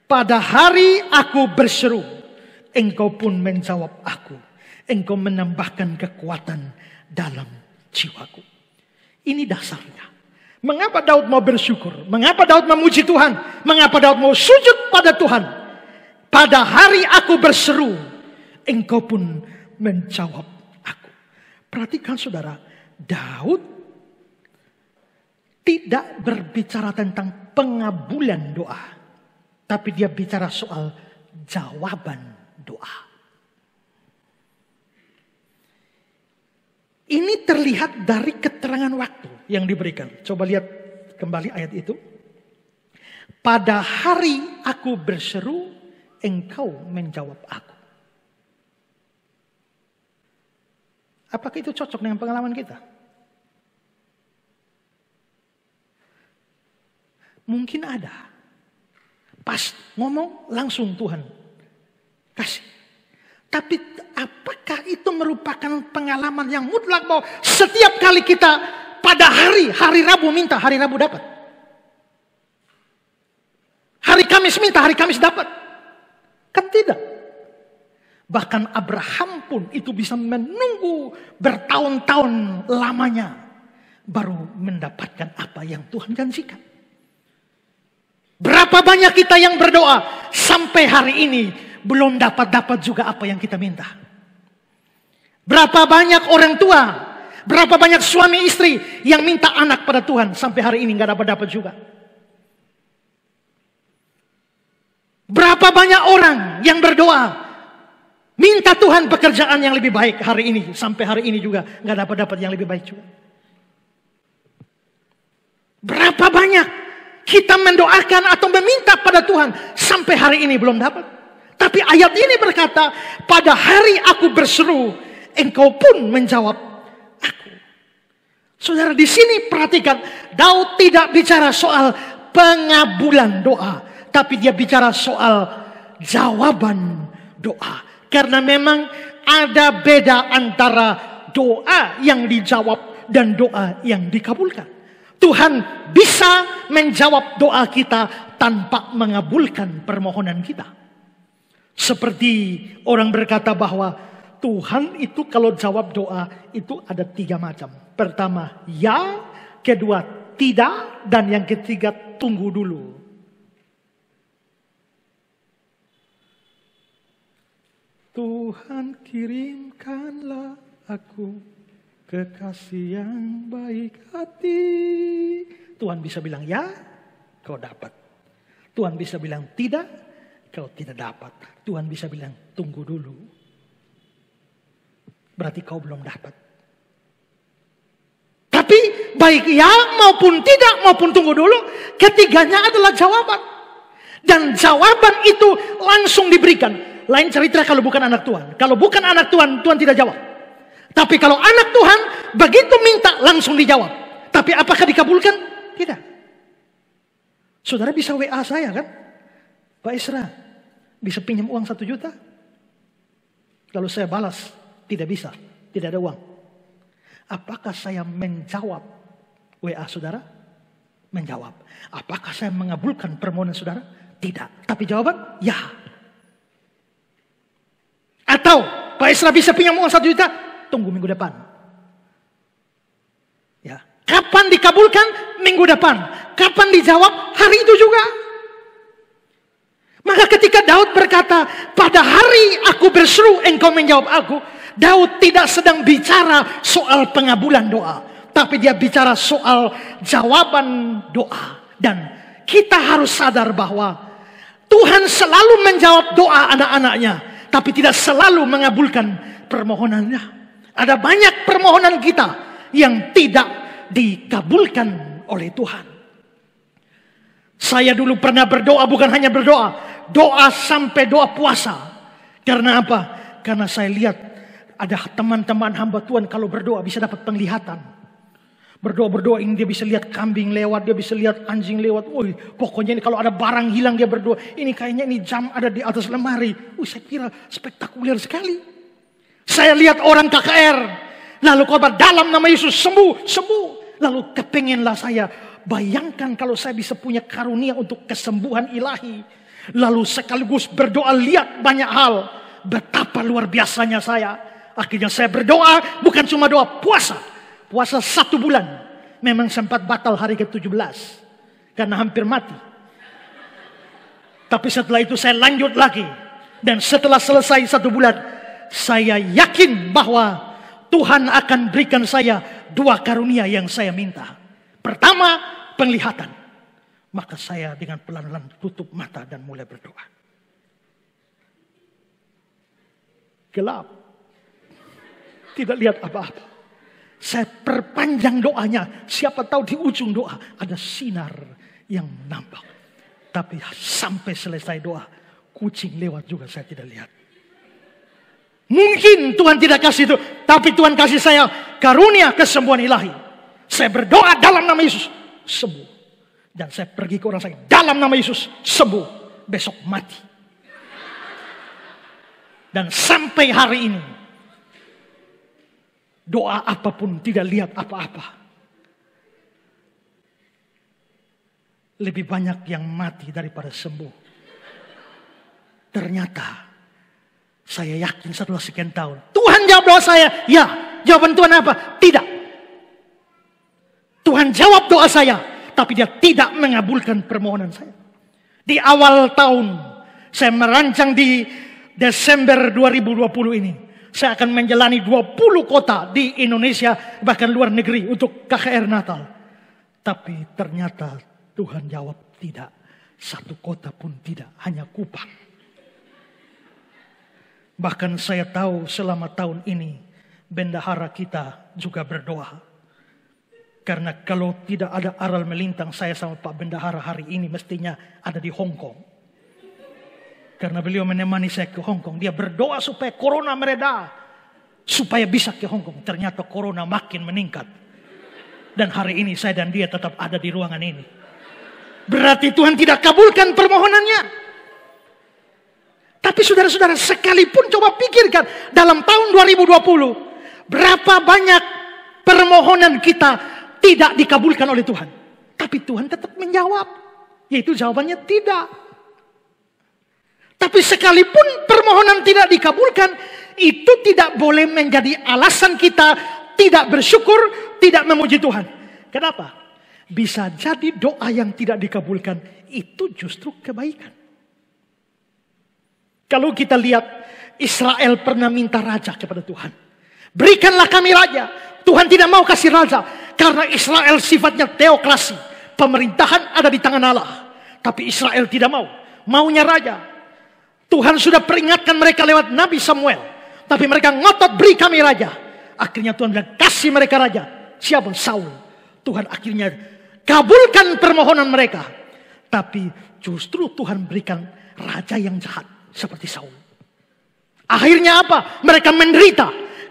Pada hari aku berseru, Engkau pun menjawab aku. Engkau menambahkan kekuatan dalam jiwaku. Ini dasarnya. Mengapa Daud mau bersyukur? Mengapa Daud memuji Tuhan? Mengapa Daud mau sujud pada Tuhan? Pada hari aku berseru, Engkau pun menjawab aku. Perhatikan saudara, Daud tidak berbicara tentang pengabulan doa, tapi dia bicara soal jawaban doa. Ini terlihat dari keterangan waktu yang diberikan. Coba lihat kembali ayat itu. Pada hari aku berseru, Engkau menjawab aku. Apakah itu cocok dengan pengalaman kita? Mungkin ada. Pas ngomong langsung Tuhan kasih. Tapi apakah itu merupakan pengalaman yang mutlak bahwa setiap kali kita pada hari Rabu minta, hari Rabu dapat? Hari Kamis minta, hari Kamis dapat? Kan tidak. Bahkan Abraham pun itu bisa menunggu bertahun-tahun lamanya baru mendapatkan apa yang Tuhan janjikan. Berapa banyak kita yang berdoa sampai hari ini belum dapat juga apa yang kita minta. Berapa banyak orang tua, berapa banyak suami istri yang minta anak pada Tuhan sampai hari ini nggak dapat juga. Berapa banyak orang yang berdoa minta Tuhan pekerjaan yang lebih baik hari ini sampai hari ini juga nggak dapat yang lebih baik juga. Berapa banyak kita mendoakan atau meminta pada Tuhan sampai hari ini belum dapat. Tapi ayat ini berkata, pada hari aku berseru, Engkau pun menjawab aku. Saudara, di sini perhatikan, Daud tidak bicara soal pengabulan doa, tapi dia bicara soal jawaban doa. Karena memang ada beda antara doa yang dijawab dan doa yang dikabulkan. Tuhan bisa menjawab doa kita tanpa mengabulkan permohonan kita. Seperti orang berkata bahwa Tuhan itu kalau jawab doa itu ada 3 macam. Pertama, ya. Kedua, tidak. Dan yang ketiga, tunggu dulu. Tuhan kirimkanlah aku kekasih yang baik hati. Tuhan bisa bilang ya, kau dapat. Tuhan bisa bilang tidak, kau tidak dapat. Tuhan bisa bilang tunggu dulu. Berarti kau belum dapat. Tapi baik ya maupun tidak maupun tunggu dulu, ketiganya adalah jawaban. Dan jawaban itu langsung diberikan. Lain cerita kalau bukan anak Tuhan. Kalau bukan anak Tuhan, Tuhan tidak jawab. Tapi kalau anak Tuhan, begitu minta langsung dijawab. Tapi apakah dikabulkan? Tidak. Saudara bisa WA saya kan? Pak Isra, bisa pinjam uang 1 juta? Lalu saya balas, tidak bisa, tidak ada uang. Apakah saya menjawab WA saudara? Menjawab. Apakah saya mengabulkan permohonan saudara? Tidak. Tapi jawaban, ya. Atau, Pak Isra bisa pinjam uang 1 juta? Tunggu minggu depan. Ya. Kapan dikabulkan? Minggu depan. Kapan dijawab? Hari itu juga. Maka ketika Daud berkata, pada hari aku berseru, Engkau menjawab aku. Daud tidak sedang bicara soal pengabulan doa. Tapi dia bicara soal jawaban doa. Dan kita harus sadar bahwa Tuhan selalu menjawab doa anak-anaknya. Tapi tidak selalu mengabulkan permohonannya. Ada banyak permohonan kita yang tidak dikabulkan oleh Tuhan. Saya dulu pernah berdoa, bukan hanya berdoa. Doa sampai doa puasa. Karena apa? Karena saya lihat ada teman-teman hamba Tuhan kalau berdoa bisa dapat penglihatan. Berdoa ini dia bisa lihat kambing lewat, dia bisa lihat anjing lewat. Wih, pokoknya ini kalau ada barang hilang dia berdoa. Ini kayaknya ini jam ada di atas lemari. Saya kira spektakuler sekali. Saya lihat orang KKR. Lalu khotbah dalam nama Yesus sembuh. Lalu kepengenlah saya bayangkan kalau saya bisa punya karunia untuk kesembuhan ilahi. Lalu sekaligus berdoa lihat banyak hal. Betapa luar biasanya saya. Akhirnya saya berdoa, bukan cuma doa, puasa. Puasa 1 bulan. Memang sempat batal hari ke-17. Karena hampir mati. Tapi setelah itu saya lanjut lagi. Dan setelah selesai 1 bulan, saya yakin bahwa Tuhan akan berikan saya 2 karunia yang saya minta. Pertama, penglihatan. Maka saya dengan pelan-pelan tutup mata dan mulai berdoa. Gelap. Tidak lihat apa-apa. Saya perpanjang doanya. Siapa tahu di ujung doa ada sinar yang nampak. Tapi sampai selesai doa, kucing lewat juga saya tidak lihat. Mungkin Tuhan tidak kasih itu. Tapi Tuhan kasih saya karunia kesembuhan ilahi. Saya berdoa dalam nama Yesus. Sembuh. Dan saya pergi ke orang sakit. Dalam nama Yesus. Sembuh. Besok mati. Dan sampai hari ini. Doa apapun tidak lihat apa-apa. Lebih banyak yang mati daripada sembuh. Ternyata saya yakin setelah sekian tahun. Tuhan jawab doa saya. Ya. Jawaban Tuhan apa? Tidak. Tuhan jawab doa saya. Tapi dia tidak mengabulkan permohonan saya. Di awal tahun. Saya merancang di Desember 2020 ini. Saya akan menjalani 20 kota di Indonesia. Bahkan luar negeri untuk KKR Natal. Tapi ternyata Tuhan jawab tidak. 1 kota pun tidak. Hanya Kupang. Bahkan saya tahu selama tahun ini. Bendahara kita juga berdoa. Karena kalau tidak ada aral melintang. Saya sama Pak Bendahara hari ini mestinya ada di Hong Kong. Karena beliau menemani saya ke Hong Kong. Dia berdoa supaya corona mereda. Supaya bisa ke Hong Kong. Ternyata corona makin meningkat. Dan hari ini saya dan dia tetap ada di ruangan ini. Berarti Tuhan tidak kabulkan permohonannya. Tapi saudara-saudara sekalipun coba pikirkan. Dalam tahun 2020. Berapa banyak permohonan kita tidak dikabulkan oleh Tuhan. Tapi Tuhan tetap menjawab. Yaitu jawabannya tidak. Tapi sekalipun permohonan tidak dikabulkan, itu tidak boleh menjadi alasan kita tidak bersyukur, tidak memuji Tuhan. Kenapa? Bisa jadi doa yang tidak dikabulkan, itu justru kebaikan. Kalau kita lihat, Israel pernah minta raja kepada Tuhan. Berikanlah kami raja. Tuhan tidak mau kasih raja. Karena Israel sifatnya teokrasi. Pemerintahan ada di tangan Allah. Tapi Israel tidak mau. Maunya raja. Tuhan sudah peringatkan mereka lewat Nabi Samuel. Tapi mereka ngotot beri kami raja. Akhirnya Tuhan bilang kasih mereka raja. Siapa? Saul. Tuhan akhirnya kabulkan permohonan mereka. Tapi justru Tuhan berikan raja yang jahat. Seperti Saul. Akhirnya apa? Mereka menderita.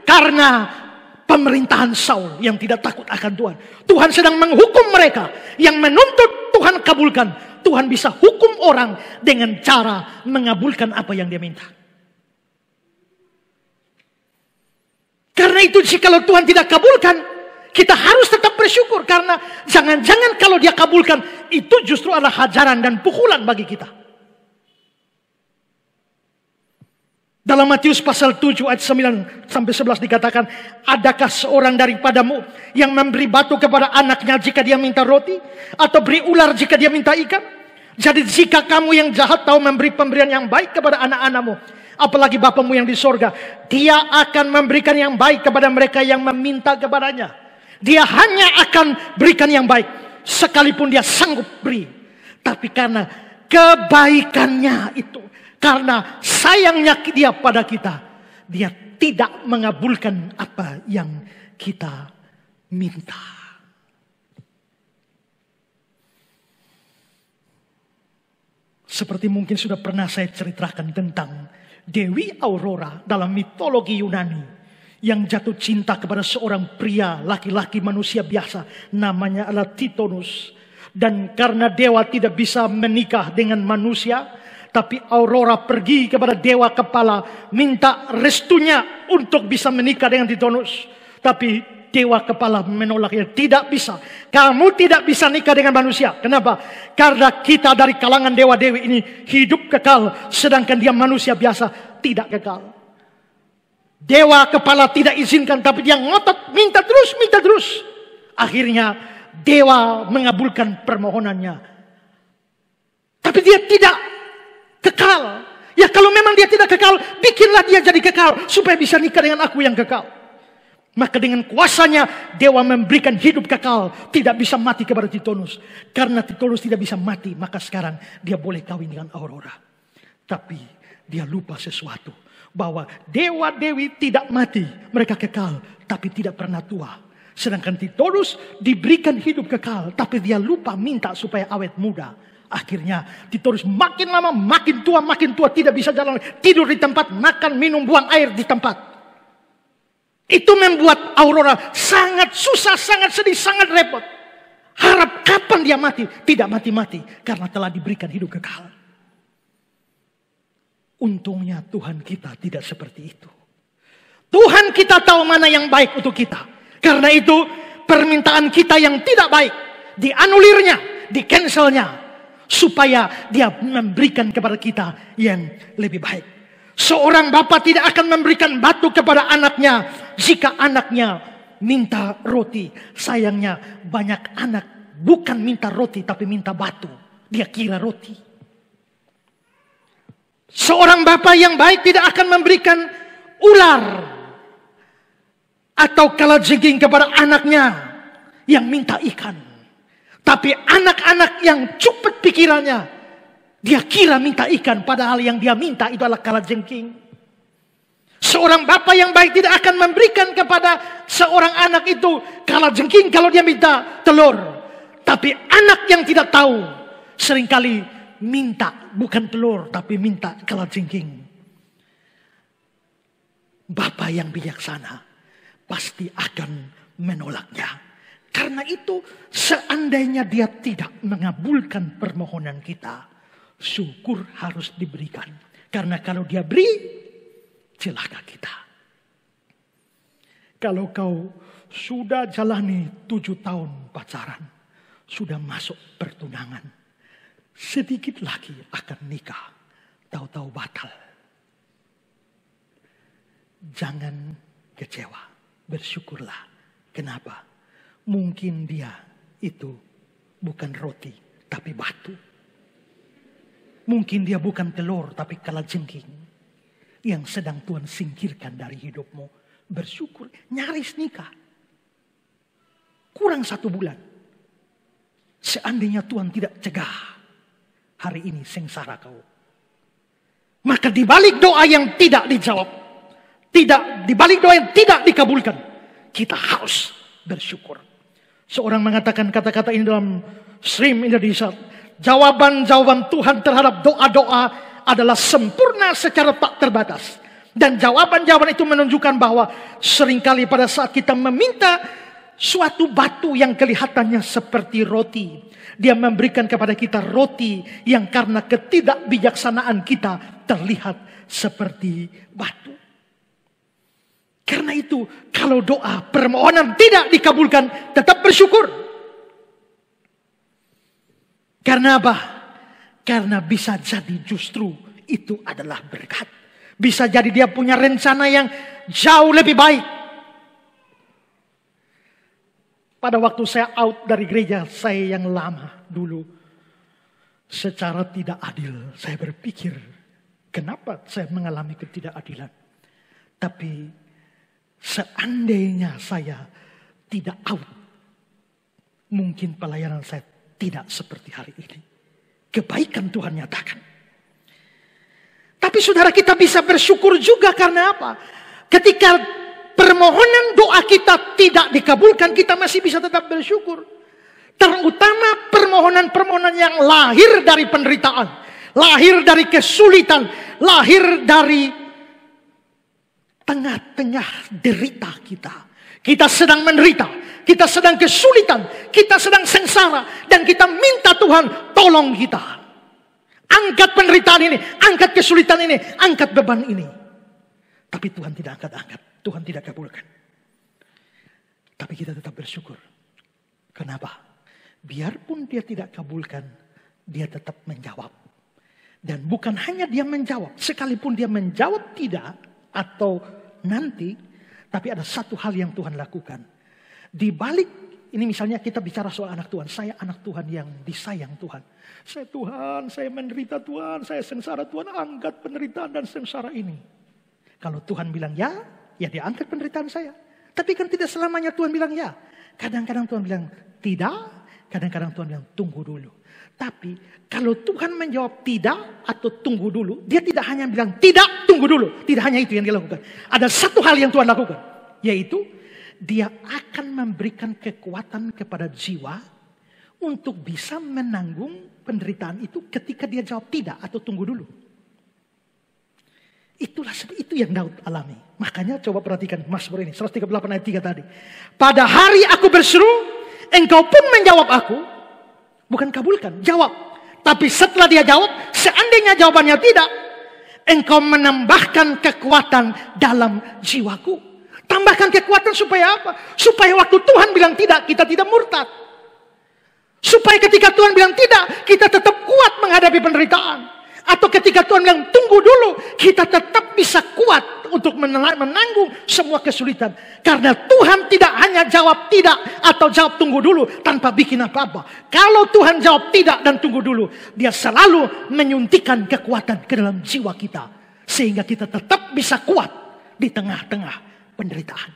Karena pemerintahan Saul yang tidak takut akan Tuhan. Tuhan sedang menghukum mereka. Yang menuntut Tuhan kabulkan. Tuhan bisa hukum orang dengan cara mengabulkan apa yang dia minta. Karena itu jikalau Tuhan tidak kabulkan, kita harus tetap bersyukur. Karena jangan-jangan kalau dia kabulkan, itu justru adalah hajaran dan pukulan bagi kita. Dalam Matius pasal 7 ayat 9 sampai 11 dikatakan, adakah seorang daripadamu yang memberi batu kepada anaknya jika dia minta roti? Atau beri ular jika dia minta ikan? Jadi jika kamu yang jahat tahu memberi pemberian yang baik kepada anak-anakmu, apalagi Bapamu yang di sorga, dia akan memberikan yang baik kepada mereka yang meminta kepadanya. Dia hanya akan berikan yang baik, sekalipun dia sanggup beri. Tapi karena kebaikannya itu, karena sayangnya dia pada kita, dia tidak mengabulkan apa yang kita minta. Seperti mungkin sudah pernah saya ceritakan tentang Dewi Aurora dalam mitologi Yunani. Yang jatuh cinta kepada seorang pria, laki-laki manusia biasa. Namanya adalah Titonus. Dan karena dewa tidak bisa menikah dengan manusia, tapi Aurora pergi kepada dewa kepala, minta restunya untuk bisa menikah dengan Titonus. Tapi dewa kepala menolaknya. Tidak bisa. Kamu tidak bisa nikah dengan manusia. Kenapa? Karena kita dari kalangan dewa-dewi ini hidup kekal. Sedangkan dia manusia biasa tidak kekal. Dewa kepala tidak izinkan, tapi dia ngotot, minta terus. Akhirnya dewa mengabulkan permohonannya. Tapi dia tidak kekal. Ya kalau memang dia tidak kekal, bikinlah dia jadi kekal. Supaya bisa nikah dengan aku yang kekal. Maka dengan kuasanya dewa memberikan hidup kekal. Tidak bisa mati kepada Tithonus. Karena Tithonus tidak bisa mati, maka sekarang dia boleh kawin dengan Aurora. Tapi dia lupa sesuatu. Bahwa dewa-dewi tidak mati. Mereka kekal, tapi tidak pernah tua. Sedangkan Tithonus diberikan hidup kekal. Tapi dia lupa minta supaya awet muda. Akhirnya Tithonus makin lama makin tua. Tidak bisa jalan. Tidur di tempat, makan, minum, buang air di tempat. Itu membuat Aurora sangat susah, sangat sedih, sangat repot. Harap kapan dia mati. Tidak mati-mati. Karena telah diberikan hidup kekal. Untungnya Tuhan kita tidak seperti itu. Tuhan kita tahu mana yang baik untuk kita. Karena itu permintaan kita yang tidak baik dianulirnya, di-cancelnya. Supaya dia memberikan kepada kita yang lebih baik. Seorang bapa tidak akan memberikan batu kepada anaknya jika anaknya minta roti. Sayangnya banyak anak bukan minta roti tapi minta batu. Dia kira roti. Seorang bapa yang baik tidak akan memberikan ular atau kalajengking kepada anaknya yang minta ikan. Tapi anak-anak yang cepat pikirannya, dia kira minta ikan padahal yang dia minta itu adalah kalajengking. Seorang bapa yang baik tidak akan memberikan kepada seorang anak itu kalajengking kalau dia minta telur. Tapi anak yang tidak tahu seringkali minta bukan telur tapi minta kalajengking. Bapa yang bijaksana pasti akan menolaknya. Karena itu seandainya dia tidak mengabulkan permohonan kita, syukur harus diberikan. Karena kalau dia beri, celaka kita. Kalau kau sudah jalani 7 tahun pacaran, sudah masuk pertunangan, sedikit lagi akan nikah, tahu-tahu batal. Jangan kecewa, bersyukurlah. Kenapa? Mungkin dia itu bukan roti, tapi batu. Mungkin dia bukan telur, tapi kalajengking yang sedang Tuhan singkirkan dari hidupmu. Bersyukur, nyaris nikah. Kurang 1 bulan. Seandainya Tuhan tidak cegah, hari ini sengsara kau. Maka di balik doa yang tidak dijawab, di balik doa yang tidak dikabulkan, kita harus bersyukur. Seorang mengatakan kata-kata ini dalam stream Indonesia. Jawaban-jawaban Tuhan terhadap doa-doa adalah sempurna secara tak terbatas. Dan jawaban-jawaban itu menunjukkan bahwa seringkali pada saat kita meminta suatu batu yang kelihatannya seperti roti, dia memberikan kepada kita roti yang karena ketidakbijaksanaan kita terlihat seperti batu. Karena itu, kalau doa permohonan tidak dikabulkan, tetap bersyukur. Karena apa? Karena bisa jadi justru itu adalah berkat. Bisa jadi dia punya rencana yang jauh lebih baik. Pada waktu saya out dari gereja saya yang lama dulu, secara tidak adil, saya berpikir, kenapa saya mengalami ketidakadilan? Tapi seandainya saya tidak out, mungkin pelayanan saya tidak seperti hari ini. Kebaikan Tuhan nyatakan. Tapi saudara, kita bisa bersyukur juga karena apa? Ketika permohonan doa kita tidak dikabulkan, kita masih bisa tetap bersyukur. Terutama permohonan-permohonan yang lahir dari penderitaan, lahir dari kesulitan, lahir dari tengah-tengah derita kita. Kita sedang menderita, kita sedang kesulitan, kita sedang sengsara, dan kita minta Tuhan tolong kita. Angkat penderitaan ini, angkat kesulitan ini, angkat beban ini. Tapi Tuhan tidak angkat-angkat, Tuhan tidak kabulkan. Tapi kita tetap bersyukur. Kenapa? Biarpun dia tidak kabulkan, dia tetap menjawab. Dan bukan hanya dia menjawab, sekalipun dia menjawab tidak atau nanti, tapi ada satu hal yang Tuhan lakukan. Di balik ini misalnya kita bicara soal anak Tuhan. Saya anak Tuhan yang disayang Tuhan. Saya menderita Tuhan, saya sengsara Tuhan, angkat penderitaan dan sengsara ini. Kalau Tuhan bilang ya dia angkat penderitaan saya. Tapi kan tidak selamanya Tuhan bilang ya. Kadang-kadang Tuhan bilang tidak, kadang-kadang Tuhan bilang tunggu dulu. Tapi kalau Tuhan menjawab tidak atau tunggu dulu, dia tidak hanya bilang tidak, tunggu dulu. Tidak hanya itu yang dia lakukan. Ada satu hal yang Tuhan lakukan, yaitu dia akan memberikan kekuatan kepada jiwa untuk bisa menanggung penderitaan itu ketika dia jawab tidak atau tunggu dulu. Itu yang Daud alami. Makanya coba perhatikan Mazmur ini 138 ayat 3 tadi. Pada hari aku berseru, engkau pun menjawab aku. Bukan kabulkan, jawab. Tapi setelah dia jawab, seandainya jawabannya tidak, engkau menambahkan kekuatan dalam jiwaku. Tambahkan kekuatan supaya apa? Supaya waktu Tuhan bilang tidak, kita tidak murtad. Supaya ketika Tuhan bilang tidak, kita tetap kuat menghadapi penderitaan. Atau ketika Tuhan bilang tunggu dulu, kita tetap bisa kuat untuk menanggung semua kesulitan. Karena Tuhan tidak hanya jawab tidak atau jawab tunggu dulu tanpa bikin apa-apa. Kalau Tuhan jawab tidak dan tunggu dulu, dia selalu menyuntikkan kekuatan ke dalam jiwa kita. Sehingga kita tetap bisa kuat di tengah-tengah penderitaan.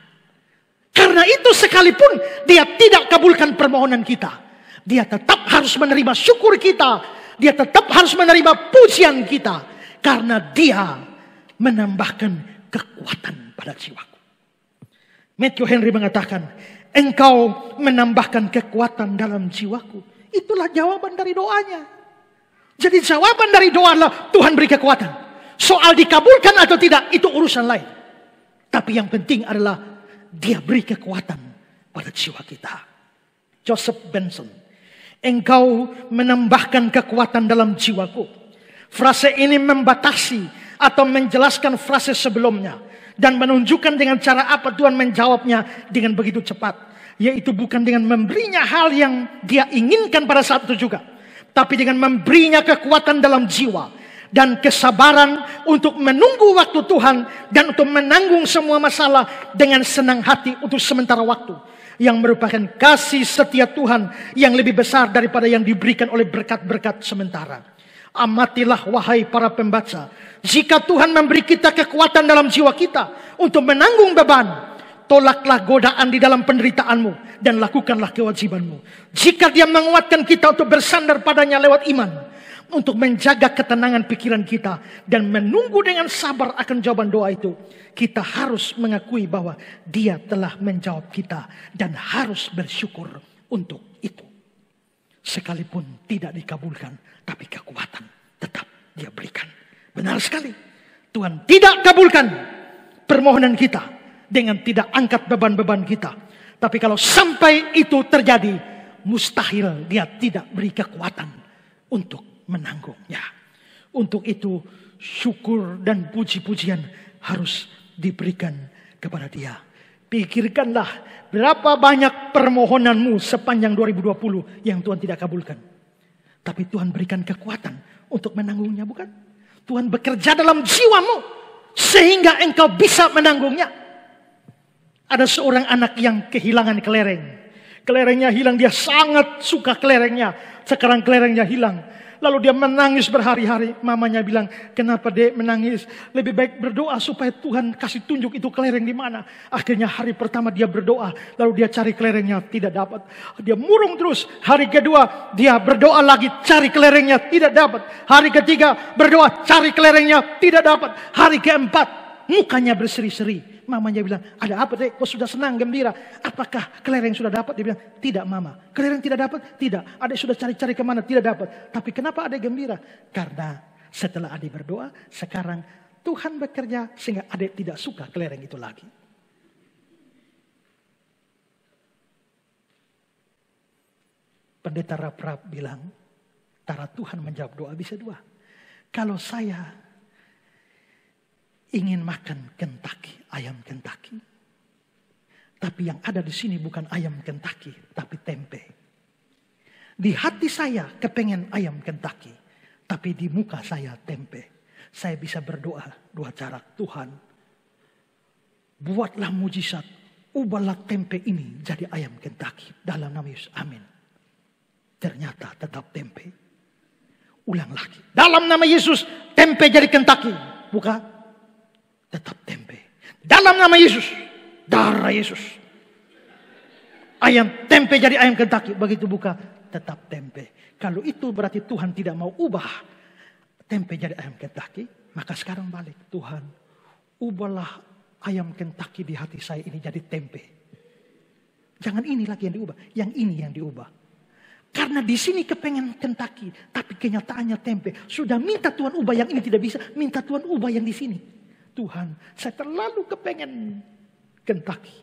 Karena itu sekalipun dia tidak kabulkan permohonan kita, dia tetap harus menerima syukur kita. Dia tetap harus menerima pujian kita. Karena dia menambahkan kekuatan pada jiwaku. Matthew Henry mengatakan, engkau menambahkan kekuatan dalam jiwaku. Itulah jawaban dari doanya. Jadi jawaban dari doa adalah Tuhan beri kekuatan. Soal dikabulkan atau tidak, itu urusan lain. Tapi yang penting adalah dia beri kekuatan pada jiwa kita. Joseph Benson, engkau menambahkan kekuatan dalam jiwaku. Frase ini membatasi atau menjelaskan frase sebelumnya. Dan menunjukkan dengan cara apa Tuhan menjawabnya dengan begitu cepat. Yaitu bukan dengan memberinya hal yang dia inginkan pada saat itu juga. Tapi dengan memberinya kekuatan dalam jiwa. Dan kesabaran untuk menunggu waktu Tuhan. Dan untuk menanggung semua masalah dengan senang hati untuk sementara waktu. Yang merupakan kasih setia Tuhan yang lebih besar daripada yang diberikan oleh berkat-berkat sementara. Amatilah wahai para pembaca, jika Tuhan memberi kita kekuatan dalam jiwa kita untuk menanggung beban, tolaklah godaan di dalam penderitaanmu dan lakukanlah kewajibanmu. Jika dia menguatkan kita untuk bersandar padanya lewat iman, untuk menjaga ketenangan pikiran kita dan menunggu dengan sabar akan jawaban doa itu, kita harus mengakui bahwa dia telah menjawab kita dan harus bersyukur untuk itu. Sekalipun tidak dikabulkan, tapi kekuatan tetap dia berikan. Benar sekali, Tuhan tidak kabulkan permohonan kita dengan tidak angkat beban-beban kita. Tapi kalau sampai itu terjadi, mustahil dia tidak beri kekuatan untuk menanggungnya. Untuk itu syukur dan puji-pujian harus diberikan kepada dia. Pikirkanlah berapa banyak permohonanmu sepanjang 2020 yang Tuhan tidak kabulkan. Tapi Tuhan berikan kekuatan untuk menanggungnya, bukan? Tuhan bekerja dalam jiwamu sehingga engkau bisa menanggungnya. Ada seorang anak yang kehilangan kelereng. Kelerengnya hilang, dia sangat suka kelerengnya. Sekarang kelerengnya hilang. Lalu dia menangis berhari-hari. Mamanya bilang, kenapa Dek menangis? Lebih baik berdoa supaya Tuhan kasih tunjuk itu kelereng di mana. Akhirnya hari pertama dia berdoa. Lalu dia cari kelerengnya, tidak dapat. Dia murung terus. Hari kedua dia berdoa lagi, cari kelerengnya, tidak dapat. Hari ketiga berdoa, cari kelerengnya, tidak dapat. Hari keempat mukanya berseri-seri. Mamanya bilang, ada apa Dek? Kau sudah senang, gembira. Apakah kelereng sudah dapat? Dia bilang, tidak Mama. Kelereng tidak dapat? Tidak. Adik sudah cari-cari kemana? Tidak dapat. Tapi kenapa adik gembira? Karena setelah adik berdoa, sekarang Tuhan bekerja sehingga adik tidak suka kelereng itu lagi. Pendeta Raprap bilang, cara Tuhan menjawab doa bisa dua. Kalau saya ingin makan Kentucky, ayam Kentucky, Tapi yang ada di sini bukan ayam Kentucky, tapi tempe. Di hati saya kepengen ayam Kentucky, tapi di muka saya tempe. Saya bisa berdoa dua cara. Tuhan, buatlah mujizat, ubahlah tempe ini jadi ayam Kentucky. Dalam nama Yesus, amin. Ternyata tetap tempe. Ulang lagi. Dalam nama Yesus, tempe jadi Kentucky. Buka, tetap tempe. Dalam nama Yesus, darah Yesus. Ayam tempe jadi ayam Kentucky. Begitu buka, tetap tempe. Kalau itu berarti Tuhan tidak mau ubah tempe jadi ayam Kentucky. Maka sekarang balik. Tuhan, ubahlah ayam Kentucky di hati saya ini jadi tempe. Jangan ini lagi yang diubah. Yang ini yang diubah. Karena di sini kepengen Kentucky. Tapi kenyataannya tempe. Sudah minta Tuhan ubah yang ini tidak bisa. Minta Tuhan ubah yang di sini. Tuhan, saya terlalu kepengen Kentucky.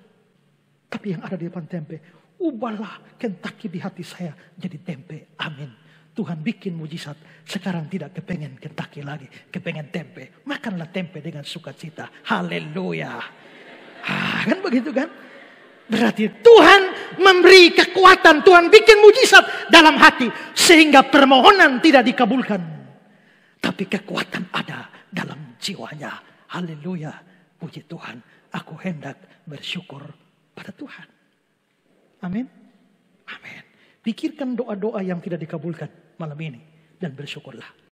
Tapi yang ada di depan tempe. Ubahlah Kentucky di hati saya jadi tempe. Amin. Tuhan bikin mujizat. Sekarang tidak kepengen Kentucky lagi. Kepengen tempe. Makanlah tempe dengan sukacita. Haleluya. Kan begitu kan? Berarti Tuhan memberi kekuatan. Tuhan bikin mujizat dalam hati. Sehingga permohonan tidak dikabulkan. Tapi kekuatan ada dalam jiwanya. Haleluya. Puji Tuhan. Aku hendak bersyukur pada Tuhan. Amin. Amin. Pikirkan doa-doa yang tidak dikabulkan malam ini. Dan bersyukurlah.